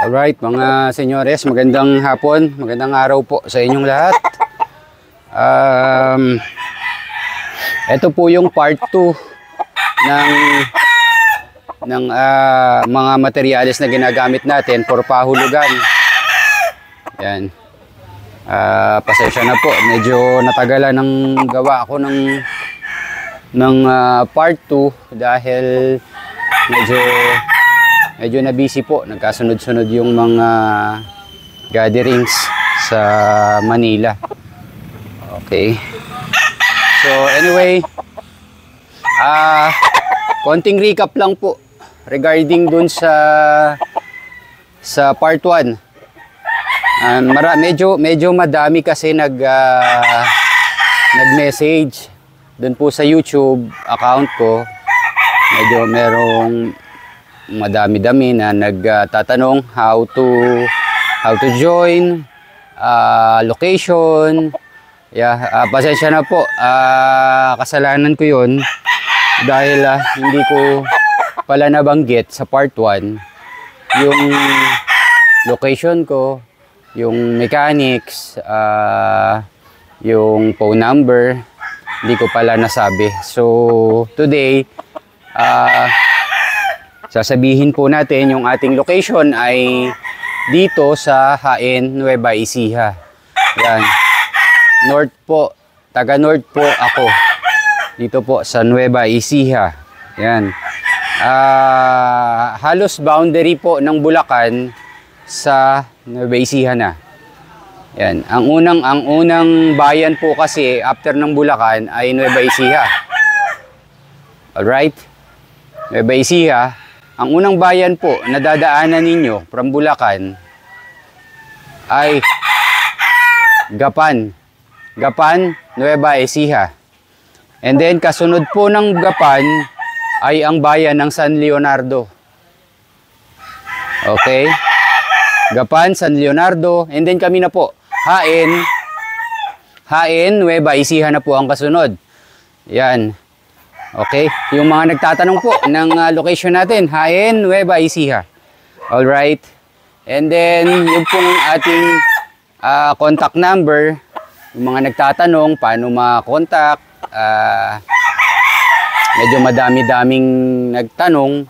Alright, mga senyores, magandang hapon, magandang araw po sa inyong lahat. Ito po yung part 2 ng mga materyales na ginagamit natin for pahulugan. Yan. Pasensya na po, medyo natagalan ng gawa ako ng part 2 dahil medyo na busy po. Nagkasunod-sunod yung mga gatherings sa Manila. Okay. So anyway, konting recap lang po regarding dun sa part 1. Medyo madami kasi nag-message dun po sa YouTube account ko. Medyo merong madami-dami na nagtatanong how to join, location. Pasensya na po, kasalanan ko yun dahil hindi ko pala nabanggit sa part 1 yung location ko, yung mechanics, yung phone number, hindi ko pala nasabi. So today, sasabihin po natin yung ating location ay dito sa Jaén, Nueva Ecija. Yan. North po. Taga North po ako. Dito po sa Nueva Ecija. Yan. Halos boundary po ng Bulacan sa Nueva Ecija na. Yan. Ang unang bayan po kasi after ng Bulacan ay Nueva Ecija. Alright? Nueva Ecija. Ang unang bayan po na dadaanan ninyo from Bulacan ay Gapan, Nueva Ecija. And then kasunod po ng Gapan ay ang bayan ng San Leonardo. Okay? Gapan, San Leonardo, and then kami na po. Jaén, Nueva Ecija na po ang kasunod. Yan. Okay, yung mga nagtatanong po ng location natin, Jaén, Nueva Ecija. Alright. And then, yung pong ating contact number, yung mga nagtatanong, paano ma-contact, medyo madami-daming nagtanong.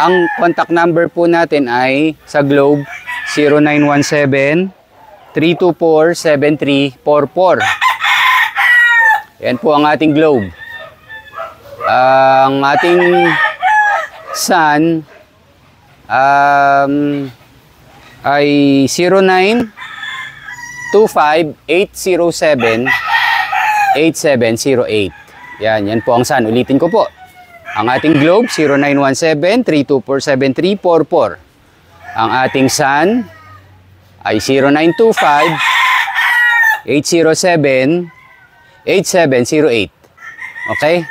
Ang contact number po natin ay sa Globe, 0917-324-7344. Yan po ang ating Globe. Ang ating Sun ay 0925-807-8708. Yan po ang Sun. Ulitin ko po. Ang ating Globe, 0917-324-7344. Ang ating Sun ay 0925-807-8708. Okay?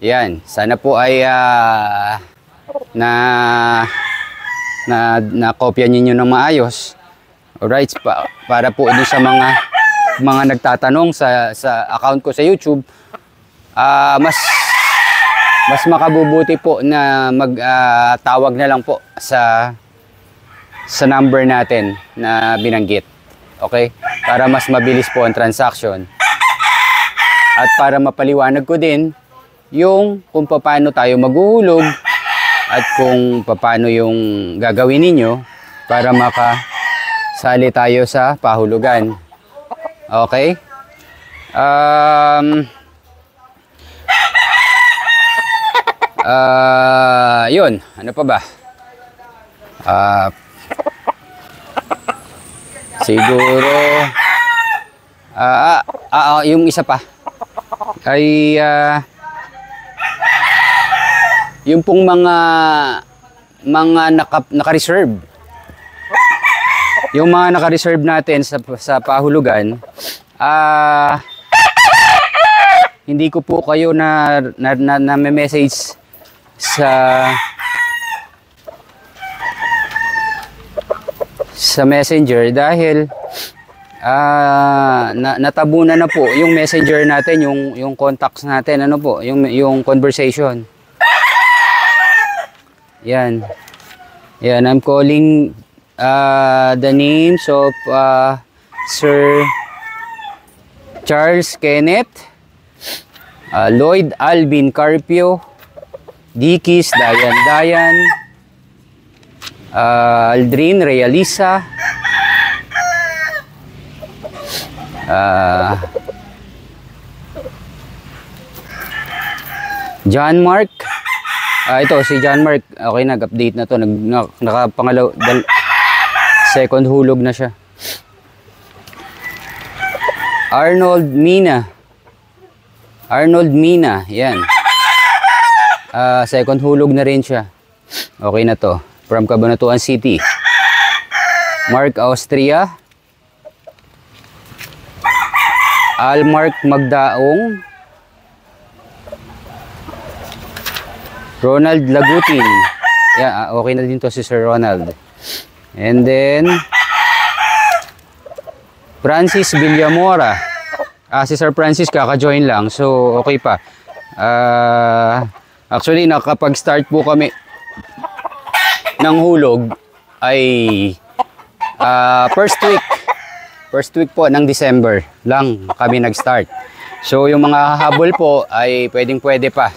Yan, sana po ay na-kopya ninyo ng maayos. Alright, para po din sa mga nagtatanong sa account ko sa YouTube, mas makabubuti po na magtawag na lang po sa number natin na binanggit. Okay? Para mas mabilis po ang transaction. At para mapaliwanag ko din yung kung paano tayo maghuhulog at kung paano yung gagawin ninyo para makasali tayo sa pahulugan. Okay? Yun. Ano pa ba? Siguro yung isa pa ay yung pong mga naka-reserve. Yung mga naka-reserve natin sa pahulugan, hindi ko po kayo na message sa Messenger dahil natabunan na po yung Messenger natin, yung contacts natin, ano po, yung conversation. Yan. Yan, I'm calling the names of Sir Charles Kenneth, Lloyd Alvin Carpio, Dikis Dayan, Aldrin Realisa, John Mark. Ito si John Mark. Okay, nag-update na to. Nakapangalaw, second hulog na siya. Arnold Mina. Yan. Second hulog na rin siya. Okay na to. From Cabanatuan City. Mark Austria. Almark Magdaong. Ronald Lagutin. Yeah, okay na din to si Sir Ronald. And then Francis Villamora. Si Sir Francis kaka-join lang. So okay pa. Actually nakapag-start po kami ng hulog ay first week po ng December lang kami nag-start. So yung mga habol po ay pwede pa.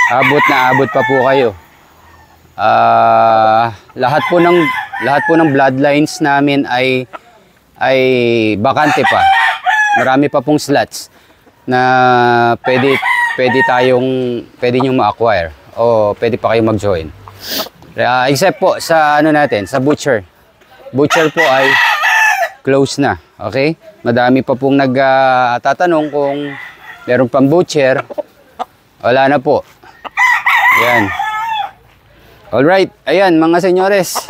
Abot pa po kayo. Lahat po ng bloodlines namin ay bakante pa. Marami pa pong slots na pwede nyo ma-acquire o pwede pa kayong mag-join. Except po sa sa butcher. Butcher po ay close na. Okay? Madami pa pong nagtatanong kung meron pang butcher. Wala na po. Ayan. Alright. Ayan mga senyores.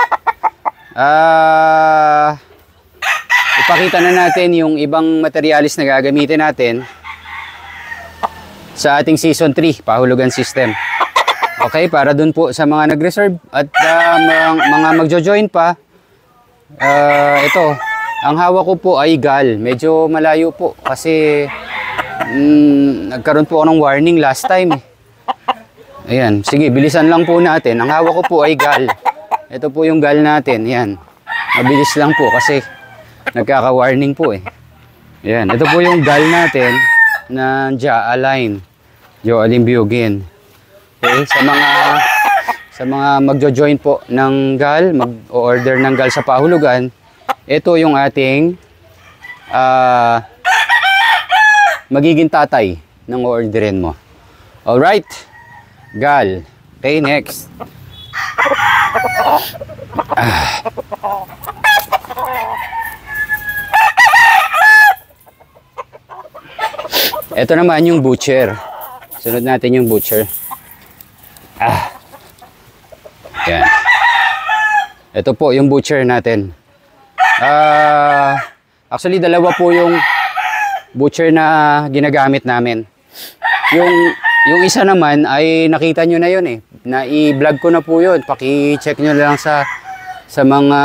Ipakita na natin yung ibang materialis na gagamitin natin sa ating Season 3 pahulugan system. Okay, para dun po sa mga nag-reserve at mga magjo-join pa. Ito, ang hawak ko po ay GAL. Medyo malayo po kasi nagkaroon po ako ng warning last time. Ayan, sige, bilisan lang po natin. Ang hawak ko po ay GAL. Ito po yung GAL natin. Ayan, mabilis lang po kasi nagkaka-warning po eh. Ayan, ito po yung GAL natin na Ja-Align. Joalim Biogin. Okay, sa mga magjo-join po ng GAL, mag-order ng GAL sa pahulugan, ito yung ating magiging tatay ng orderin mo. Alright, GAL. Okay, next. Ito naman yung butcher. Sunod natin yung butcher. Yan. Ito po yung butcher natin. Actually, dalawa po yung butcher na ginagamit namin. Yung isa naman ay nakita nyo na yun eh. Na-i-vlog ko na po yun. Paki-check nyo lang sa mga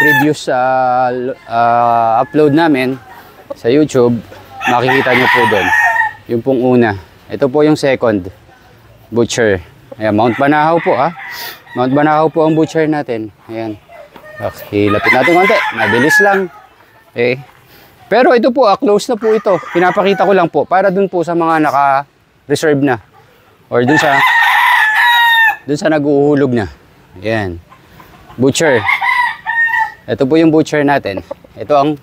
previous upload namin sa YouTube. Makikita nyo po doon. Yung pong una. Ito po yung second butcher. Ayan, Mount Banahaw po Mount Banahaw po ang butcher natin. Ayan. Okay, lapit natin konti. Mabilis lang. Okay. Pero ito po, close na po ito. Pinapakita ko lang po para dun po sa mga naka-reserve na. Or dun sa nag-uuhulog na. Ayan. Butcher. Ito po yung butcher natin. Ito ang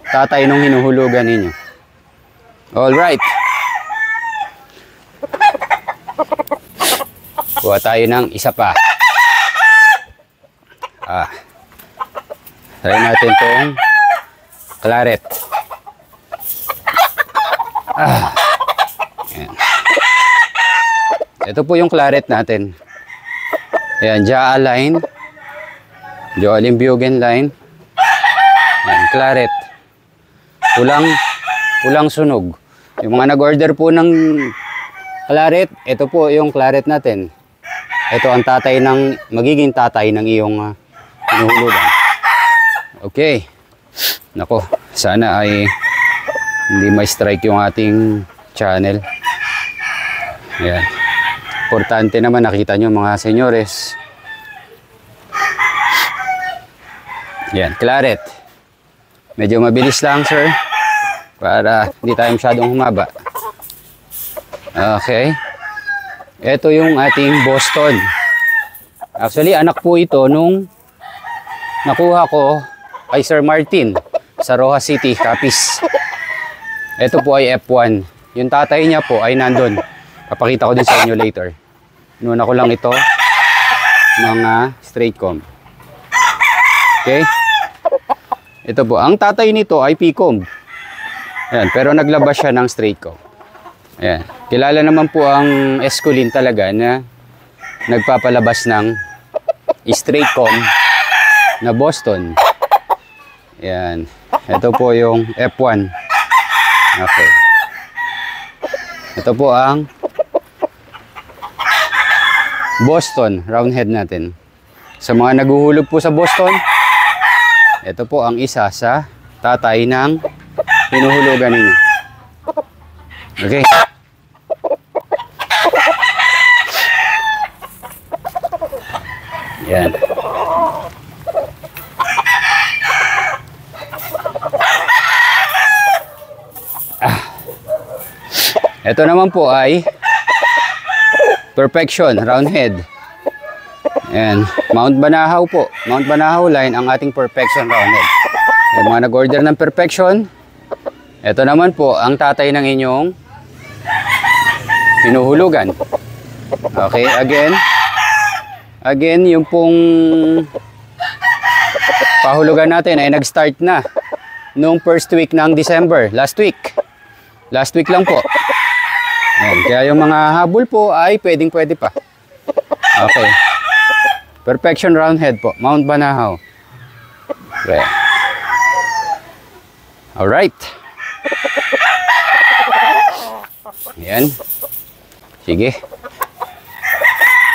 tatay nung hinuhulugan ninyo. Alright. Kuha tayo ng isa pa. Try natin tong claret. Ayan. Ito po yung claret natin. Ayan, Ja-Align. Joalim Biogin line. Ayan, claret. Pulang sunog. Yung mga nag-order po ng claret, ito po yung claret natin. Ito ang magiging tatay ng iyong hinuhulugan. Okay. Nako, sana ay hindi ma-strike yung ating channel. Ayan. Importante naman, nakita nyo mga senyores. Yan, claret. Medyo mabilis lang, sir. Para hindi tayo masyadong humaba. Okay. Ito yung ating Boston. Actually, anak po ito nung nakuha ko kay Sir Martin sa Rojas City, Capiz. Ito po ay F1. Yung tatay niya po ay nandun. Papakita ko din sa inyo later. Inuna ko lang ito mga straight comb. Okay? Ito po. Ang tatay nito ay P-comb. Ayan, pero naglabas siya ng straight comb. Ayan. Kilala naman po ang Esculin talaga na nagpapalabas ng straight comb na Boston. Ayan. Ito po yung F1. Okay. Ito po ang Boston roundhead natin. Sa mga naguhulog po sa Boston, ito po ang isa sa tatay ng hinuhulugan ninyo. Okay. Yan. Ito naman po ay Perfection Roundhead. Ayan. Mount Banahaw po. Mount Banahaw line ang ating Perfection Roundhead. Yung mga nag-order ng Perfection, ito naman po ang tatay ng inyong hinuhulugan. Okay, again, yung pong pahulugan natin ay nag-start na nung first week ng December, last week lang po. Ayan, kaya yung mga habol po ay pwede pa. Okay, Perfection Roundhead po, Mount Banahaw. Okay. Alright. Ayan. Sige.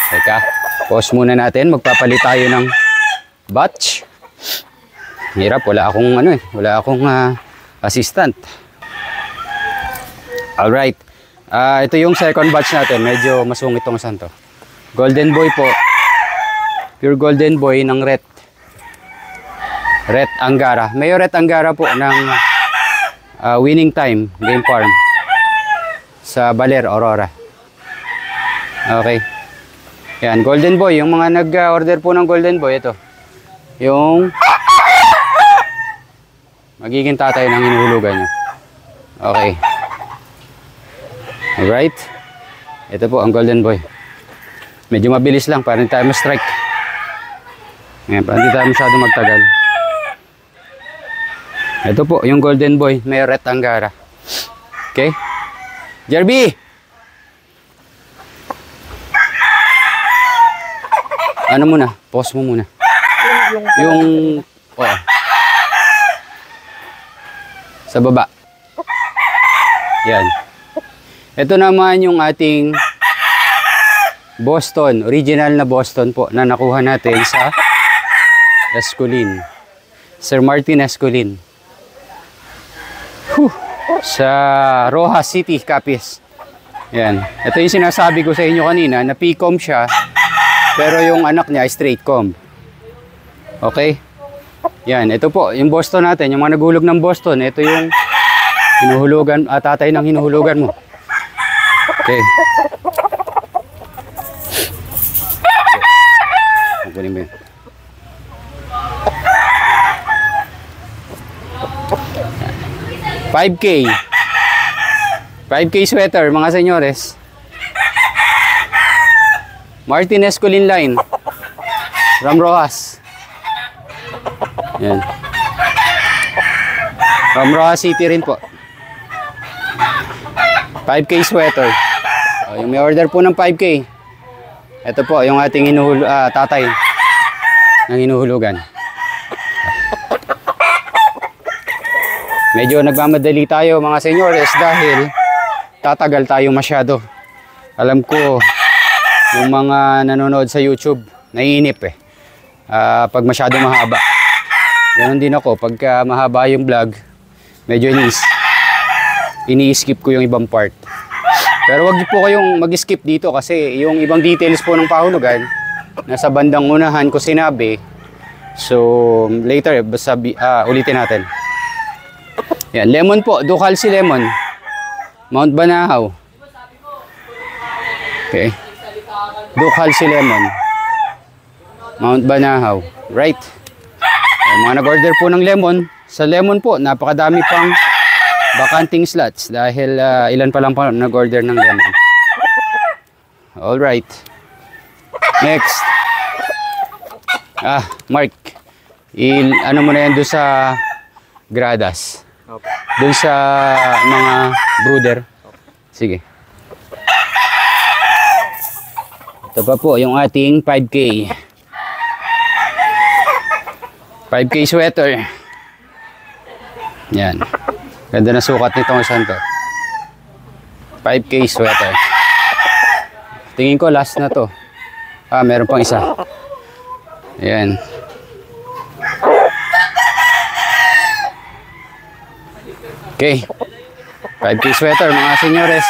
Teka, pause muna natin. Magpapalit tayo ng batch. Hirap, wala akong assistant. Alright. Ito yung second batch natin. Medyo masungit tong santo. Golden Boy po. Pure Golden Boy ng Ret Angara. May Ret Angara po ng Winning Time Game Farm sa Baler, Aurora. Okay. Yan, Golden Boy. Yung mga nag-order po ng Golden Boy, ito. Yung magiging tatay ng hinuhulugan nyo. Okay. Alright. Ito po ang Golden Boy. Medyo mabilis lang para hindi tayo ma-strike. Ngayon, para hindi tayo masyado magtagal. Ito po yung Golden Boy. May Ret Angara. Okay. Jerby! Ano muna? Pause mo muna. Sa baba. Yan. Ito naman yung ating Boston. Original na Boston po na nakuha natin sa Esculin. Sir Martin Esculin. Sa Rojas City, Capiz. Yan. Ito yung sinasabi ko sa inyo kanina na P-comb siya. Pero yung anak niya ay straight comb. Okay? Yan, ito po, yung Boston natin, yung mga naghulog ng Boston, ito yung hinuhulugan, tatay ng hinuhulugan mo. Okay. Kunin mo yun. $5K sweater, mga senyores. Martin Esculin line. Ram Rojas. Yan. Ram Rojas City rin po. 5K sweater. Yung may order po ng 5K. Ito po yung ating tatay ng hinuhulugan. Medyo nagmamadali tayo mga senyores dahil tatagal tayo masyado. Alam ko yung mga nanonood sa YouTube, naiinip eh. Pag masyado mahaba. Ganon din ako, pagka mahaba yung vlog, medyo ini-skip ko yung ibang part. Pero wag niyo po kayong mag-skip dito kasi yung ibang details po ng pahulugan nasa bandang unahan ko sinabi. So later basta ulitin natin. Yan, lemon po, Ducal si lemon. Mount Banahaw. Okay. Ducal si lemon. Mount Banahaw. Right. Ay, mga nag-order po ng lemon. Sa lemon po, napakadami pang bakanting slots dahil ilan pa lang po nag-order ng lemon. Alright. Next. Mark. Ano mo na yan doon sa gradas. Doon sa mga brooder. Sige. Ito pa po yung ating 5K. 5K sweater. Yan. Ganda na sukat nitong isang to. 5K sweater. Tingin ko last na to. Meron pang isa. Ayan. Okay. 5K sweater mga senyores.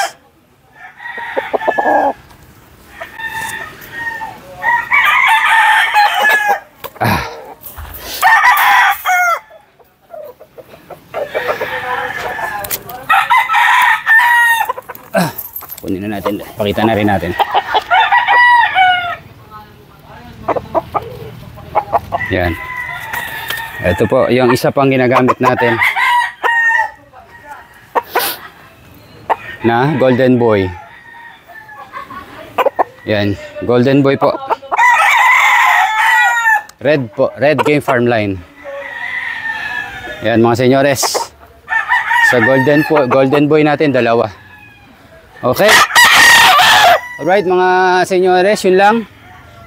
Kunin na natin. Pakita na rin natin. Yan. Ito po, yung isa pang ginagamit natin na Golden Boy. Yan, Golden Boy po. Red po, Red Game Farm Line. Yan mga senyores. Sa Golden Boy natin, dalawa. Okay. Alright mga senyores, yun lang.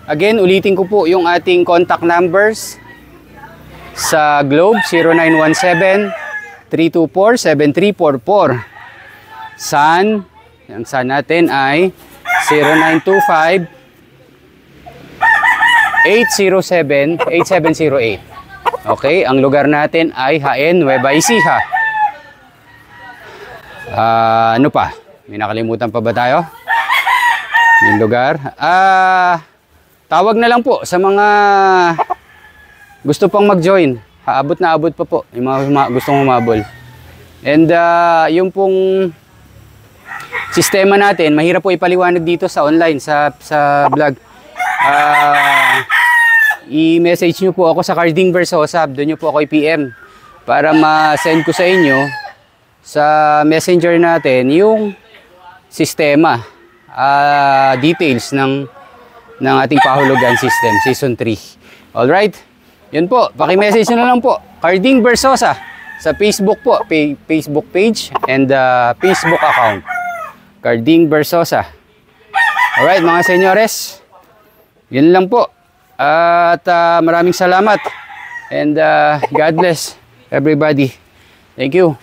Again, ulitin ko po yung ating contact numbers sa Globe 0917-324-7344. Sun, ang Sun natin ay 0925-807-8708. Okay, ang lugar natin ay Jaén, Nueva Ecija. Ano pa? May nakalimutan pa ba tayo? Yung lugar. Tawag na lang po sa mga gusto pang mag-join. Abot na abot pa po. Yung mga gustong humabol. And yung pong sistema natin, mahirap po ipaliwanag dito sa online, sa vlog. I-message nyo po ako sa Carding Versosa. Doon nyo po ako i-PM para ma-send ko sa inyo sa messenger natin yung sistema, details ng ating pahulugan system season 3. Alright, yun po, paki-message na lang po Carding Versosa sa Facebook po, Facebook page and Facebook account Carding Versosa. Alright mga senyores, yun lang po at maraming salamat and God bless everybody. Thank you.